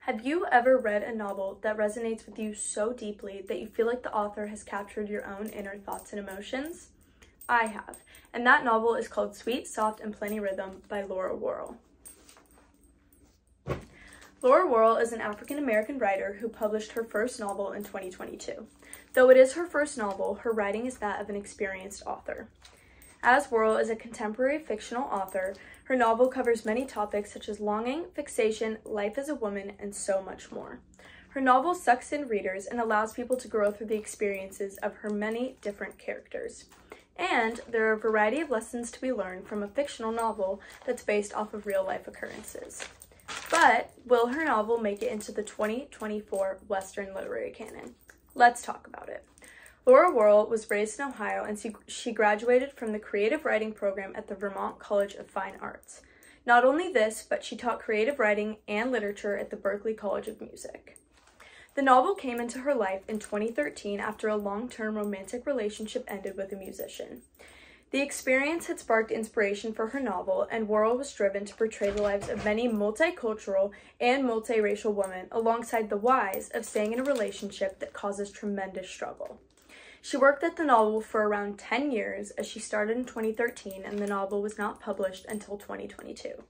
Have you ever read a novel that resonates with you so deeply that you feel like the author has captured your own inner thoughts and emotions? I have, and that novel is called Sweet, Soft, and Plenty Rhythm by Warrell. Warrell is an African-American writer who published her first novel in 2022. Though it is her first novel, her writing is that of an experienced author. As Warrell is a contemporary fictional author, her novel covers many topics such as longing, fixation, life as a woman, and so much more. Her novel sucks in readers and allows people to grow through the experiences of her many different characters. And there are a variety of lessons to be learned from a fictional novel that's based off of real-life occurrences. But will her novel make it into the 2024 Western literary canon? Let's talk about it. Warrell was raised in Ohio, and she graduated from the creative writing program at the Vermont College of Fine Arts. Not only this, but she taught creative writing and literature at the Berklee College of Music. The novel came into her life in 2013 after a long-term romantic relationship ended with a musician. The experience had sparked inspiration for her novel, and Warrell was driven to portray the lives of many multicultural and multiracial women alongside the whys of staying in a relationship that causes tremendous struggle. She worked at the novel for around 10 years, as she started in 2013 and the novel was not published until 2022.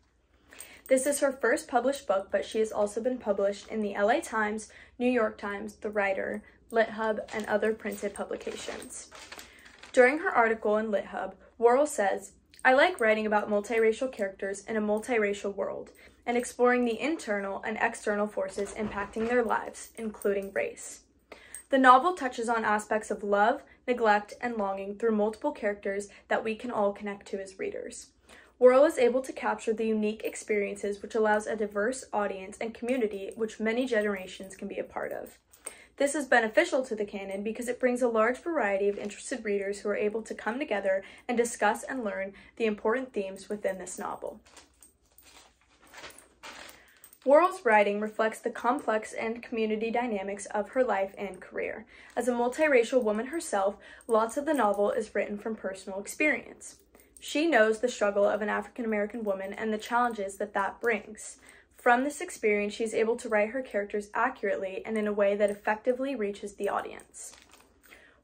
This is her first published book, but she has also been published in the LA Times, New York Times, The Writer, LitHub, and other printed publications. During her article in LitHub, Warrell says, "I like writing about multiracial characters in a multiracial world and exploring the internal and external forces impacting their lives, including race." The novel touches on aspects of love, neglect, and longing through multiple characters that we can all connect to as readers. Warrell is able to capture the unique experiences which allows a diverse audience and community which many generations can be a part of. This is beneficial to the canon because it brings a large variety of interested readers who are able to come together and discuss and learn the important themes within this novel. Warrell's writing reflects the complex and community dynamics of her life and career. As a multiracial woman herself, lots of the novel is written from personal experience. She knows the struggle of an African-American woman and the challenges that brings. From this experience, she is able to write her characters accurately and in a way that effectively reaches the audience.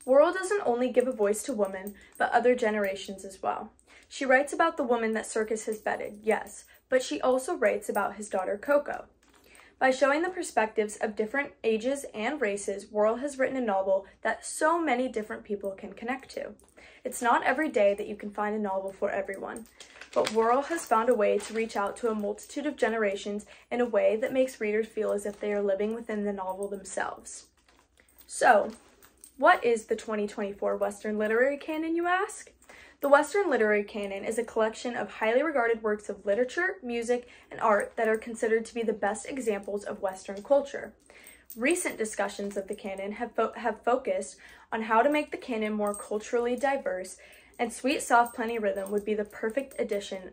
Warrell doesn't only give a voice to women, but other generations as well. She writes about the woman that Circus has vetted, yes, but she also writes about his daughter Coco. By showing the perspectives of different ages and races, Warrell has written a novel that so many different people can connect to. It's not every day that you can find a novel for everyone, but Warrell has found a way to reach out to a multitude of generations in a way that makes readers feel as if they are living within the novel themselves. So, what is the 2024 Western literary canon, you ask? The Western literary canon is a collection of highly regarded works of literature, music, and art that are considered to be the best examples of Western culture. Recent discussions of the canon have focused on how to make the canon more culturally diverse, and Sweet, Soft, Plenty Rhythm would be the perfect addition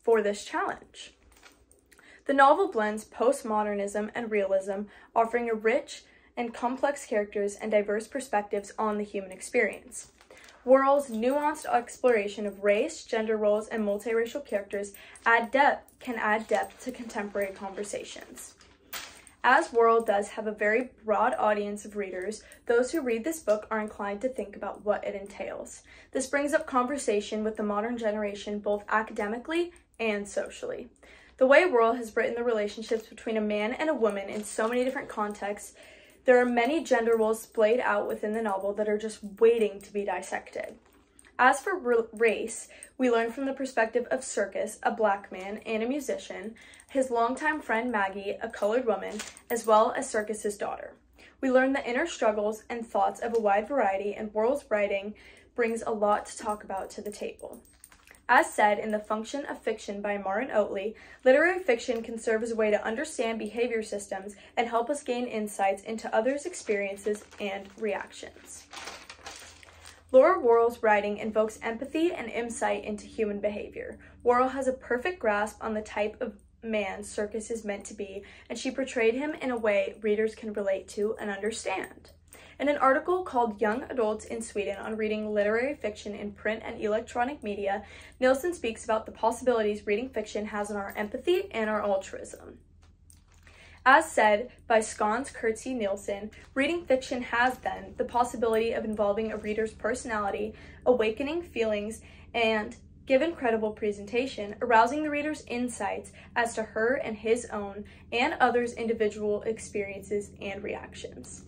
for this challenge. The novel blends postmodernism and realism, offering a rich and complex characters and diverse perspectives on the human experience. Warrell's nuanced exploration of race, gender roles, and multiracial characters can add depth to contemporary conversations. As Warrell does have a very broad audience of readers, those who read this book are inclined to think about what it entails. This brings up conversation with the modern generation both academically and socially. The way Warrell has written the relationships between a man and a woman in so many different contexts, there are many gender roles splayed out within the novel that are just waiting to be dissected. As for race, we learn from the perspective of Circus, a black man and a musician, his longtime friend Maggie, a colored woman, as well as Circus's daughter. We learn the inner struggles and thoughts of a wide variety, and Warrell's writing brings a lot to talk about to the table. As said in The Function of Fiction by Martin Oatley, literary fiction can serve as a way to understand behavior systems and help us gain insights into others' experiences and reactions. Warrell's writing invokes empathy and insight into human behavior. Warrell has a perfect grasp on the type of man Circus is meant to be, and she portrayed him in a way readers can relate to and understand. In an article called Young Adults in Sweden on reading literary fiction in print and electronic media, Nielsen speaks about the possibilities reading fiction has on our empathy and our altruism. As said by Scon's Kurtzy Nielsen, reading fiction has, then, the possibility of involving a reader's personality, awakening feelings, and, given credible presentation, arousing the reader's insights as to her and his own and others' individual experiences and reactions.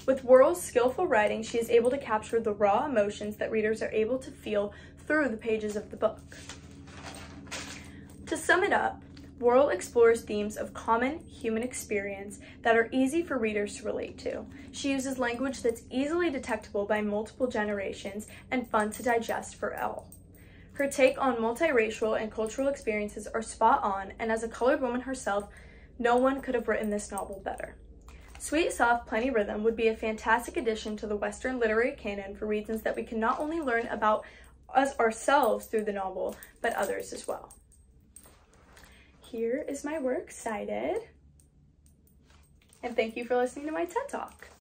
With Warrell's skillful writing, she is able to capture the raw emotions that readers are able to feel through the pages of the book. To sum it up, Warrell explores themes of common human experience that are easy for readers to relate to. She uses language that's easily detectable by multiple generations and fun to digest for all. Her take on multiracial and cultural experiences are spot on, and as a colored woman herself, no one could have written this novel better. Sweet, Soft, Plenty Rhythm would be a fantastic addition to the Western literary canon for reasons that we can not only learn about us ourselves through the novel, but others as well. Here is my works cited, and thank you for listening to my TED Talk.